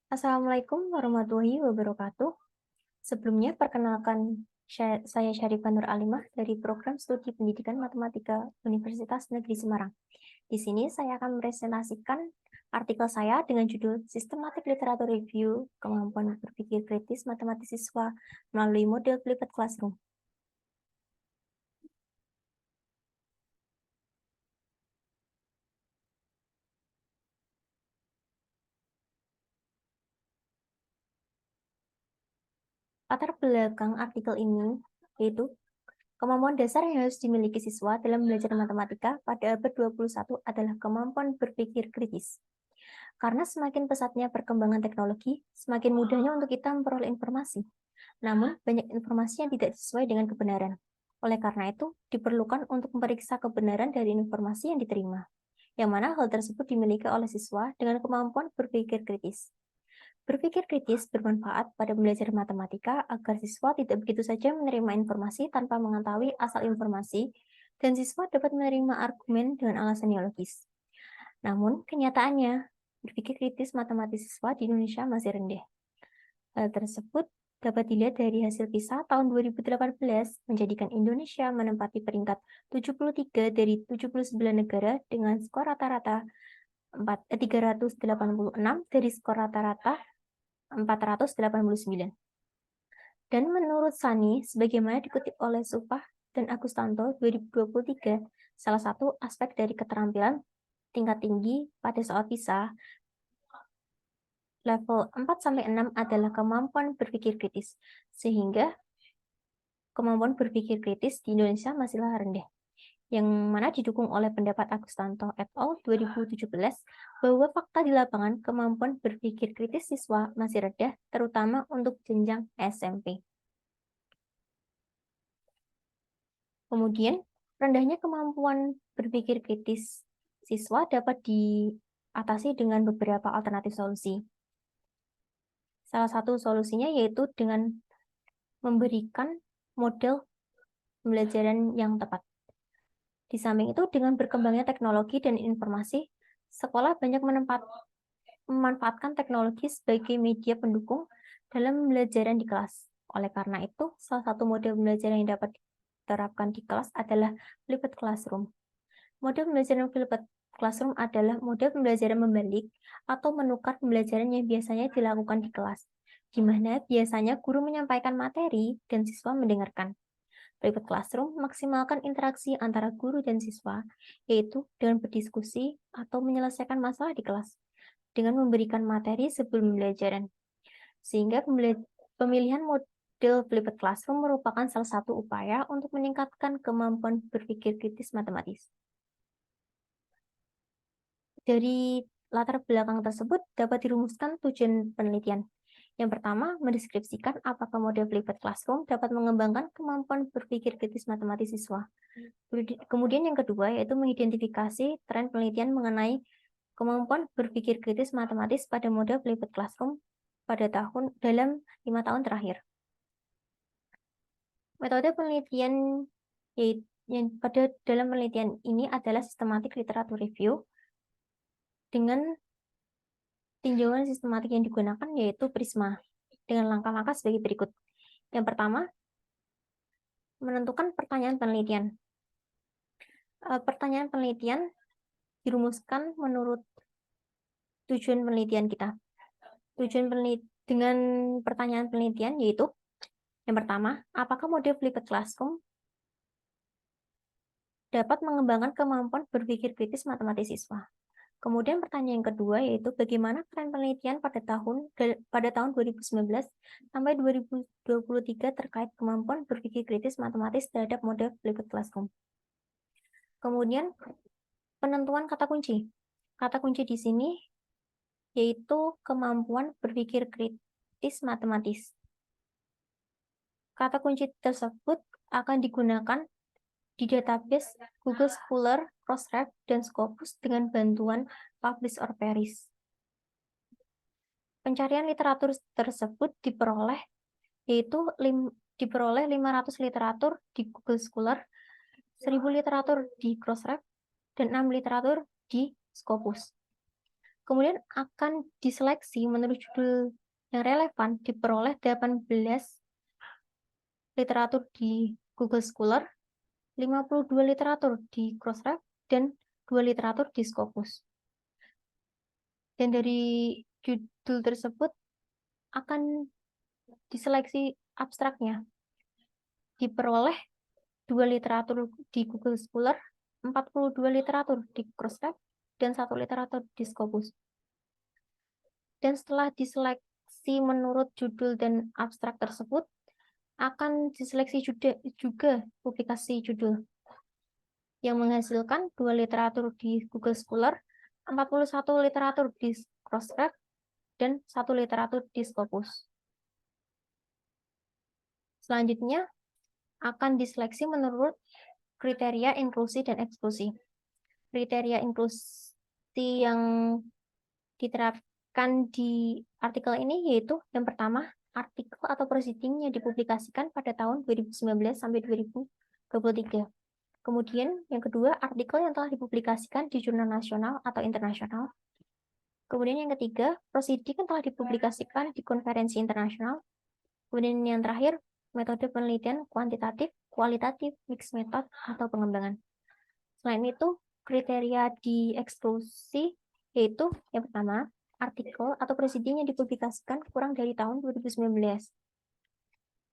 Assalamualaikum warahmatullahi wabarakatuh. Sebelumnya, perkenalkan saya Syarifah Nur Alimah dari Program Studi Pendidikan Matematika Universitas Negeri Semarang. Di sini saya akan mempresentasikan artikel saya dengan judul Systematic Literature Review Kemampuan Berpikir Kritis Matematis Siswa melalui Model Flipped Classroom. Latar belakang artikel ini yaitu kemampuan dasar yang harus dimiliki siswa dalam belajar matematika pada abad 21 adalah kemampuan berpikir kritis. Karena semakin pesatnya perkembangan teknologi, semakin mudahnya untuk kita memperoleh informasi. Namun, banyak informasi yang tidak sesuai dengan kebenaran. Oleh karena itu, diperlukan untuk memeriksa kebenaran dari informasi yang diterima, yang mana hal tersebut dimiliki oleh siswa dengan kemampuan berpikir kritis. Berpikir kritis bermanfaat pada belajar matematika agar siswa tidak begitu saja menerima informasi tanpa mengetahui asal informasi, dan siswa dapat menerima argumen dengan alasan yang logis. Namun, kenyataannya, berpikir kritis matematis siswa di Indonesia masih rendah. Hal tersebut dapat dilihat dari hasil PISA tahun 2018 menjadikan Indonesia menempati peringkat 73 dari 79 negara dengan skor rata-rata 386 dari skor rata-rata 489. Dan menurut Sani, sebagaimana dikutip oleh Supah dan Agustanto 2023, salah satu aspek dari keterampilan tingkat tinggi pada saat PISA level 4-6 adalah kemampuan berpikir kritis, sehingga kemampuan berpikir kritis di Indonesia masihlah rendah, yang mana didukung oleh pendapat Agustanto et al. 2017 bahwa fakta di lapangan kemampuan berpikir kritis siswa masih rendah, terutama untuk jenjang SMP. Kemudian, rendahnya kemampuan berpikir kritis siswa dapat diatasi dengan beberapa alternatif solusi. Salah satu solusinya yaitu dengan memberikan model pembelajaran yang tepat. Di samping itu, dengan berkembangnya teknologi dan informasi, sekolah banyak memanfaatkan teknologi sebagai media pendukung dalam pembelajaran di kelas. Oleh karena itu, salah satu model pembelajaran yang dapat diterapkan di kelas adalah flipped classroom. Model pembelajaran flipped classroom adalah model pembelajaran membalik atau menukar pembelajaran yang biasanya dilakukan di kelas, di mana biasanya guru menyampaikan materi dan siswa mendengarkan. Flipped classroom memaksimalkan interaksi antara guru dan siswa, yaitu dengan berdiskusi atau menyelesaikan masalah di kelas, dengan memberikan materi sebelum pembelajaran. Sehingga pemilihan model flipped classroom merupakan salah satu upaya untuk meningkatkan kemampuan berpikir kritis matematis. Dari latar belakang tersebut dapat dirumuskan tujuan penelitian. Yang pertama, mendeskripsikan apakah model flipped classroom dapat mengembangkan kemampuan berpikir kritis matematis siswa. Kemudian yang kedua, yaitu mengidentifikasi tren penelitian mengenai kemampuan berpikir kritis matematis pada model flipped classroom dalam 5 tahun terakhir. Metode penelitian yang pada dalam penelitian ini adalah systematic literature review dengan tinjauan sistematik yang digunakan yaitu Prisma dengan langkah-langkah sebagai berikut. Yang pertama, menentukan pertanyaan penelitian. Pertanyaan penelitian dirumuskan menurut tujuan penelitian kita. Dengan pertanyaan penelitian yaitu yang pertama, apakah model flipped classroom dapat mengembangkan kemampuan berpikir kritis matematis siswa? Kemudian pertanyaan yang kedua yaitu bagaimana tren penelitian pada tahun 2019 sampai 2023 terkait kemampuan berpikir kritis matematis terhadap model flipped classroom. Kemudian penentuan kata kunci. Kata kunci di sini yaitu kemampuan berpikir kritis matematis. Kata kunci tersebut akan digunakan di database Google Scholar, Crossref, dan Scopus dengan bantuan Publish or Perish. Pencarian literatur tersebut diperoleh 500 literatur di Google Scholar, 1000 literatur di Crossref, dan 6 literatur di Scopus. Kemudian akan diseleksi menurut judul yang relevan, diperoleh 18 literatur di Google Scholar, 52 literatur di Crossref, dan 2 literatur di Scopus. Dan dari judul tersebut akan diseleksi abstraknya. Diperoleh 2 literatur di Google Scholar, 42 literatur di Crossref, dan 1 literatur di Scopus. Dan setelah diseleksi menurut judul dan abstrak tersebut, akan diseleksi juga publikasi judul yang menghasilkan 2 literatur di Google Scholar, 41 literatur di Crossref, dan 1 literatur di Scopus. Selanjutnya, akan diseleksi menurut kriteria inklusi dan eksklusi. Kriteria inklusi yang diterapkan di artikel ini yaitu yang pertama, artikel atau proceeding yang dipublikasikan pada tahun 2019 sampai 2023. Kemudian yang kedua, artikel yang telah dipublikasikan di jurnal nasional atau internasional. Kemudian yang ketiga, proceeding yang telah dipublikasikan di konferensi internasional. Kemudian yang terakhir, metode penelitian kuantitatif, kualitatif, mixed method, atau pengembangan. Selain itu, kriteria di eksklusi yaitu yang pertama, artikel atau proceeding yang dipublikasikan kurang dari tahun 2019.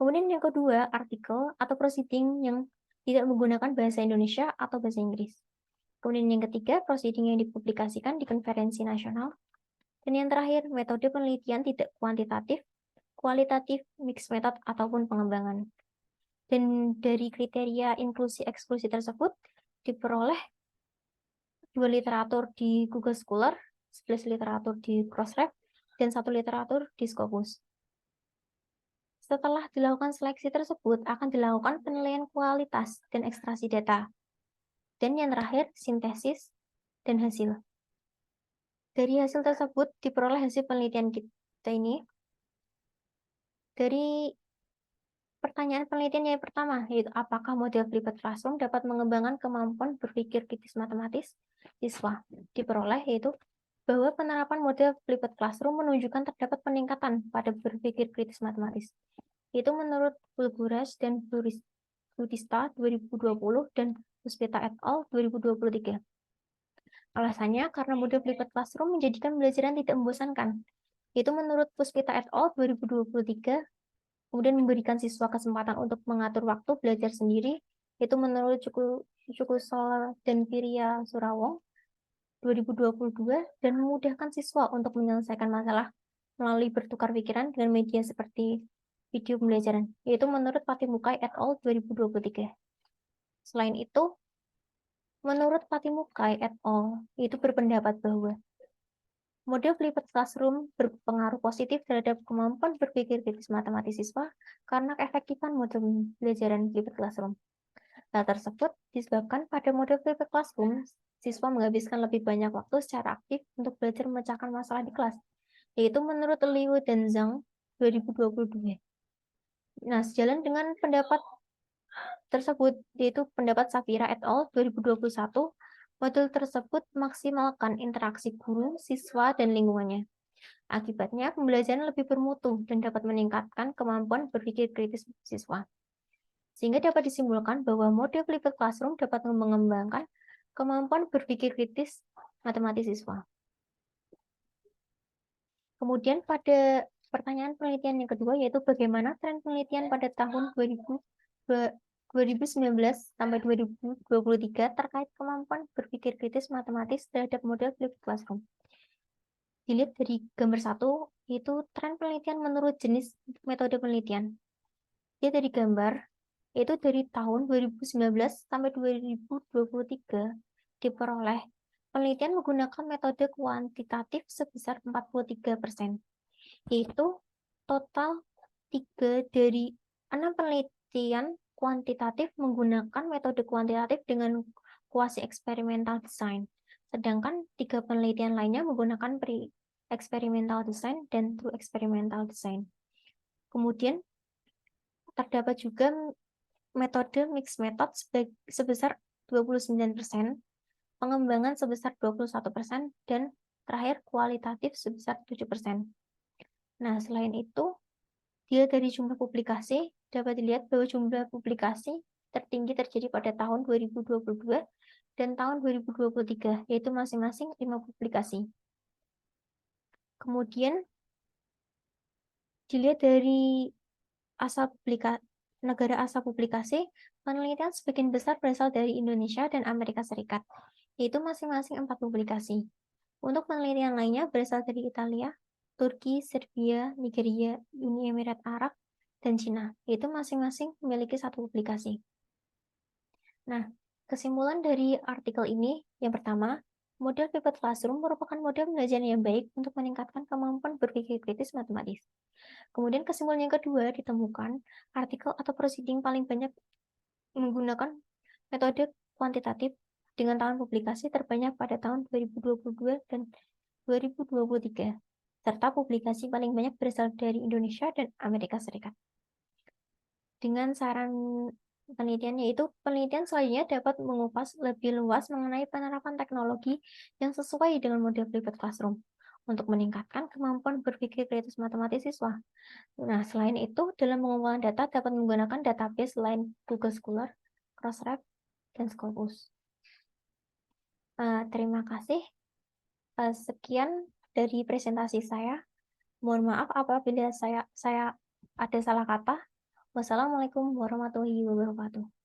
Kemudian yang kedua, artikel atau proceeding yang tidak menggunakan bahasa Indonesia atau bahasa Inggris. Kemudian yang ketiga, proceeding yang dipublikasikan di konferensi nasional. Dan yang terakhir, metode penelitian tidak kuantitatif, kualitatif, mixed method, ataupun pengembangan. Dan dari kriteria inklusi-eksklusi tersebut, diperoleh 2 literatur di Google Scholar, 11 literatur di Crossref, dan 1 literatur di Scopus. Setelah dilakukan seleksi tersebut, akan dilakukan penilaian kualitas dan ekstraksi data. Dan yang terakhir, sintesis dan hasil. Dari hasil tersebut, diperoleh hasil penelitian kita ini dari pertanyaan penelitian yang pertama, yaitu apakah model flipped classroom dapat mengembangkan kemampuan berpikir kritis matematis siswa. Diperoleh yaitu bahwa penerapan model flipped classroom menunjukkan terdapat peningkatan pada berpikir kritis matematis. Itu menurut Bulguras dan Budista 2020 dan Puspita et al. 2023. Alasannya karena model flipped classroom menjadikan pembelajaran tidak membosankan. Itu menurut Puspita et al. 2023, kemudian memberikan siswa kesempatan untuk mengatur waktu belajar sendiri. Itu menurut Cukusol dan Piria Surawong 2022, dan memudahkan siswa untuk menyelesaikan masalah melalui bertukar pikiran dengan media seperti video pembelajaran, yaitu menurut Patimukai et al. 2023. Selain itu, menurut Patimukai et al. Itu berpendapat bahwa model flipped classroom berpengaruh positif terhadap kemampuan berpikir kritis matematis siswa karena keefektifan model pembelajaran flipped classroom. Hal tersebut disebabkan pada model flipped classroom, siswa menghabiskan lebih banyak waktu secara aktif untuk belajar memecahkan masalah di kelas, yaitu menurut Liu dan Zhang 2022. Nah, sejalan dengan pendapat tersebut, yaitu pendapat Safira et al. 2021, model tersebut maksimalkan interaksi guru, siswa, dan lingkungannya. Akibatnya, pembelajaran lebih bermutu dan dapat meningkatkan kemampuan berpikir kritis siswa. Sehingga dapat disimpulkan bahwa model flipped classroom dapat mengembangkan kemampuan berpikir kritis matematis siswa. Kemudian pada pertanyaan penelitian yang kedua, yaitu bagaimana tren penelitian pada tahun 2019 sampai 2023 terkait kemampuan berpikir kritis matematis terhadap model flipped classroom. Dilihat dari gambar 1, yaitu tren penelitian menurut jenis metode penelitian. Dia dari gambar, yaitu dari tahun 2019 sampai 2023 diperoleh penelitian menggunakan metode kuantitatif sebesar 43%, yaitu total 3 dari 6 penelitian kuantitatif menggunakan metode kuantitatif dengan quasi experimental design, sedangkan 3 penelitian lainnya menggunakan pre-experimental design dan true experimental design. Kemudian terdapat juga metode mixed method sebesar 29%, pengembangan sebesar 21%, dan terakhir kualitatif sebesar 7%. Nah, selain itu, dilihat dari jumlah publikasi, dapat dilihat bahwa jumlah publikasi tertinggi terjadi pada tahun 2022 dan tahun 2023, yaitu masing-masing 5 publikasi. Kemudian, dilihat dari negara asal publikasi, penelitian sebagian besar berasal dari Indonesia dan Amerika Serikat, yaitu masing-masing 4 publikasi. Untuk penelitian lainnya berasal dari Italia, Turki, Serbia, Nigeria, Uni Emirat Arab, dan Cina, yaitu masing-masing memiliki 1 publikasi. Nah, kesimpulan dari artikel ini, yang pertama, model pivot classroom merupakan model pembelajaran yang baik untuk meningkatkan kemampuan berpikir kritis matematis. Kemudian kesimpulan yang kedua, ditemukan artikel atau proceeding paling banyak menggunakan metode kuantitatif dengan tahun publikasi terbanyak pada tahun 2022 dan 2023, serta publikasi paling banyak berasal dari Indonesia dan Amerika Serikat. Dengan saran penelitian, yaitu penelitian selanjutnya dapat mengupas lebih luas mengenai penerapan teknologi yang sesuai dengan model pivot classroom untuk meningkatkan kemampuan berpikir kritis matematis siswa. Nah, selain itu, dalam pengumpulan data dapat menggunakan database selain Google Scholar, Crossref, dan Scopus. Terima kasih. Sekian dari presentasi saya. Mohon maaf apabila saya ada salah kata. Wassalamualaikum warahmatullahi wabarakatuh.